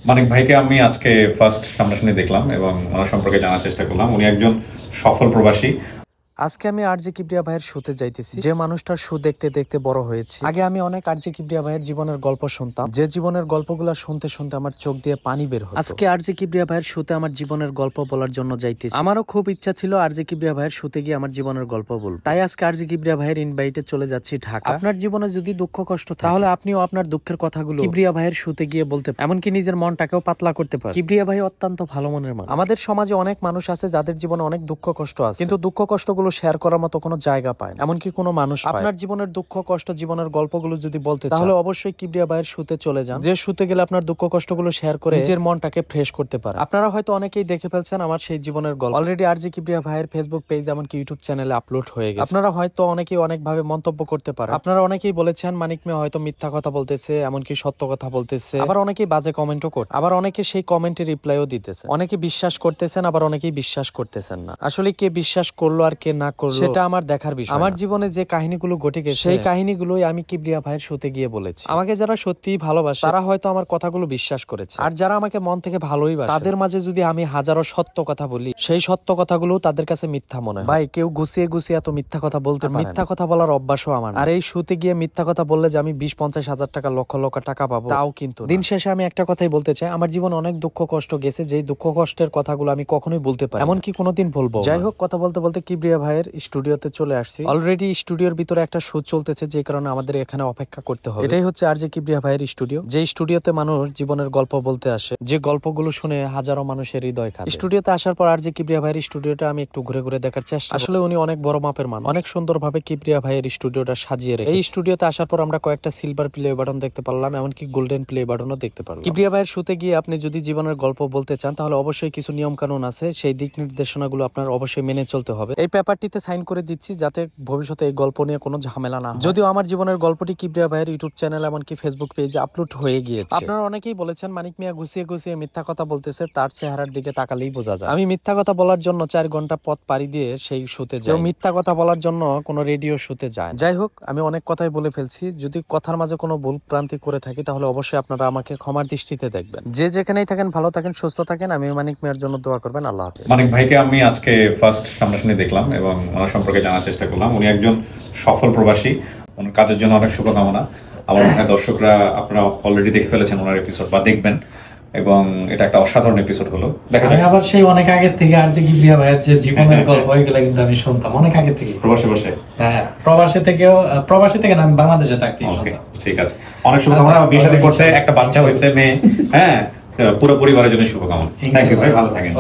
মানিক ভাইকে আমি আজকে ফার্স্ট সামনাসামনি দেখলাম এবং ওনার সম্পর্কে জানার চেষ্টা করলাম। উনি একজন সফল প্রবাসী। আজকে আমি আরজে কিবরিয়া ভাইয়ের শোতে যাইতেছি, যে মানুষটার শো দেখতে দেখতে বড় হয়েছে। আগে আমি অনেক আরজে কিবরিয়া ভাইয়ের জীবনের গল্প শুনতাম, যে জীবনের গল্পগুলো শুনতে শুনতে আমার চোখ দিয়ে পানি বের হতো। আজকে আরজে কিবরিয়া ভাইয়ের শোতে আমার জীবনের গল্প বলার জন্য যাইতেছি। আমারও খুব ইচ্ছা ছিল আরজে কিবরিয়া ভাইয়ের শোতে গিয়ে আমার জীবনের গল্প বলবো, তাই আজকে আরজে কিবরিয়া ভাইয়ের ইনভাইটে চলে যাচ্ছি ঢাকা। আপনার জীবনে যদি দুঃখ কষ্ট থাকে তাহলে আপনিও আপনার দুঃখের কথাগুলো কিবরিয়া ভাইয়ের শোতে গিয়ে বলতে পারেন, এমনকি নিজের মনটাকেও পাতলা করতে পারেন। কিবরিয়া ভাই অত্যন্ত ভালো মনের মানুষ। আমাদের সমাজে অনেক মানুষ আছে যাদের জীবনে অনেক দুঃখ কষ্ট আছে, কিন্তু দুঃখ কষ্টগুলো শেয়ার করার মতো কোনো জায়গা পায় না, এমনকি কোনো মানুষ। আপনার জীবনের দুঃখ কষ্ট, জীবনের গল্পগুলো যদি বলতে চান তাহলে অবশ্যই কিবরিয়া ভাইয়ের শোতে চলে যান, যে শোতে গেলে আপনার দুঃখ কষ্টগুলো শেয়ার করে নিজের মনটাকে ফ্রেশ করতে পারে। আপনারা হয়তো অনেকেই দেখে ফেলছেন আমার সেই জীবনের গল্প, অলরেডি আরজে কিবরিয়া ভাইয়ের ফেসবুক পেজ এমনকি ইউটিউব চ্যানেলে আপলোড হয়ে গেছে। আপনারা হয়তো অনেকেই অনেকভাবে মন্তব্য করতে পারেন। আপনারা অনেকেই বলেছেন মানিক মিয়া হয়তো মিথ্যা কথা বলতেছে, এমনকি সত্য কথা বলতেছে, আবার অনেকেই বাজে কমেন্টও করতে, আবার অনেকে সেই কমেন্টে রিপ্লাইও দিতেছে। অনেকে বিশ্বাস করতেছেন, আবার অনেকেই বিশ্বাস করতেছেন না। আসলে কে বিশ্বাস করলো আর কে না করলো সেটা আমার দেখার বিষয়। আমার জীবনে যে কাহিনীগুলো ঘটে গেছে সেই কাহিনীগুলোই আমি কিবরিয়া ভাইয়ের শোতে গিয়ে বলেছি। আমাকে যারা সত্যিই ভালোবাসে তারা হয়তো আমার কথাগুলো বিশ্বাস করেছে, আর যারা আমাকে মন থেকে ভালোই বাসে তাদের মাঝে যদি আমি হাজারো সত্য কথা বলি, সেই সত্য কথাগুলো তাদের কাছে মিথ্যা মনে হয়। ভাই, কেউ গুছিয়ে গুছিয়ে এত মিথ্যা কথা বলতে পারে না। মিথ্যা কথা বলার অভ্যাসও আমার। আর এই শোতে গিয়ে মিথ্যা কথা বললে যে আমি 20-50 হাজার টাকা, লক্ষ লক্ষ টাকা পাবো তাও কিন্তু দিন শেষে আমি একটা কথাই বলতে চাই, আমার জীবনে অনেক দুঃখ কষ্ট গেছে, যে দুঃখ কষ্টের কথাগুলো আমি কখনোই বলতে পারি, এমনকি কোনোদিন বলবো। যাই হোক, কথা বলতে বলতে কিবরিয়া ভাইয়ের স্টুডিওতে চলে আসছি। অলরেডি স্টুডিওর ভিতরে একটা শো চলতেছে, যে কারণে আমাদের এখানে অপেক্ষা করতে হবে। এটাই হচ্ছে আরজে কিবরিয়া ভাইয়ের স্টুডিও, যে স্টুডিওতে মানুষ জীবনের গল্প বলতে আসে, যে গল্পগুলো শুনে হাজারো মানুষের হৃদয় কাঁদে। স্টুডিওতে আসার পর আরজে কিবরিয়া ভাইয়ের স্টুডিওটা আমি একটু ঘুরে ঘুরে দেখার চেষ্টা। আসলে উনি অনেক বড় মাপের মানুষ, অনেক সুন্দরভাবে কিবরিয়া ভাইয়ের স্টুডিওটা সাজিয়ে রেখেছে। এই স্টুডিওতে আসার পর আমরা কয়েকটা সিলভার প্লে বাটন দেখতে পারলাম, এমনকি গোল্ডেন প্লে বাটনও দেখতে পারলাম। কিবরিয়া ভাইয়ের শোতে গিয়ে আপনি যদি জীবনের গল্প বলতে চান তাহলে অবশ্যই কিছু নিয়ম কানুন আছে, সেই দিক নির্দেশনাগুলো আপনার অবশ্যই মেনে চলতে হবে। এই পেপারটিতে সাইন করে দিচ্ছি যাতে ভবিষ্যতে এই গল্প নিয়ে কোনো ঝামেলা না হয়। যদিও আমার জীবনের গল্পটি কিবরিয়া ভাইয়ের ইউটিউব চ্যানেল এমনকি ফেসবুক পেজে আপলোড হয়ে গিয়েছে। আপনারা অনেকেই বলেছেন মানিক মিয়া গুছিয়ে গুছিয়ে মিথ্যা কথা বলতেছে, তার চেহারার দিকে তাকালেই বোঝা যায়। আমি মিথ্যা কথা বলার জন্য 4 ঘন্টা পথ পাড়ি দিয়ে সেই শোতে যাই, মিথ্যা কথা বলার জন্য কোনো রেডিও শোতে যায়। যাই হোক, আমি অনেক কথাই বলে ফেলছি, যদি কথার মাঝে কোনো ভুল প্রান্তি করে থাকি তাহলে অবশ্যই আপনারা আমাকে ক্ষমার দৃষ্টিতে দেখবেন। যে যেখানেই থাকেন ভালো থাকেন, সুস্থ থাকেন। আমি মানিক মিয়ার জন্য দোয়া করবেন। আল্লাহ হাফেজ। মানিক ভাইকে আমি আজকে ফার্স্ট সামনাসামনি দেখলাম এবং ওনার সম্পর্কে জানার চেষ্টা করলাম। উনি একজন সফল প্রবাসী। ওনার কাজের জন্য অনেক শুভকামনা। আমার মনে হয় দর্শকরা আপনারা অলরেডি দেখে ফেলেছেন ওনার এপিসোড বা দেখবেন, এবং এটা একটা অসাধারণ এপিসোড হলো। দেখা যায় আবার সেই অনেক আগে থেকে আরজে কিবরিয়া ভাইয়ের যে জীবনের গল্প এগুলো কিন্তু আমি শুনতাম অনেক আগে থেকে, প্রবাসে বসে। হ্যাঁ, প্রবাসী থেকে না, আমি বাংলাদেশে থাকতেই শুনতাম। ঠিক আছে, অনেক শুভকামনা। বিয়ে শাদী করছে, একটা বাচ্চা হয়েছে, মেয়ে। হ্যাঁ, পুরো পরিবারের জন্য শুভকামনা। থ্যাংক ইউ ভাই, ভালো থাকেন।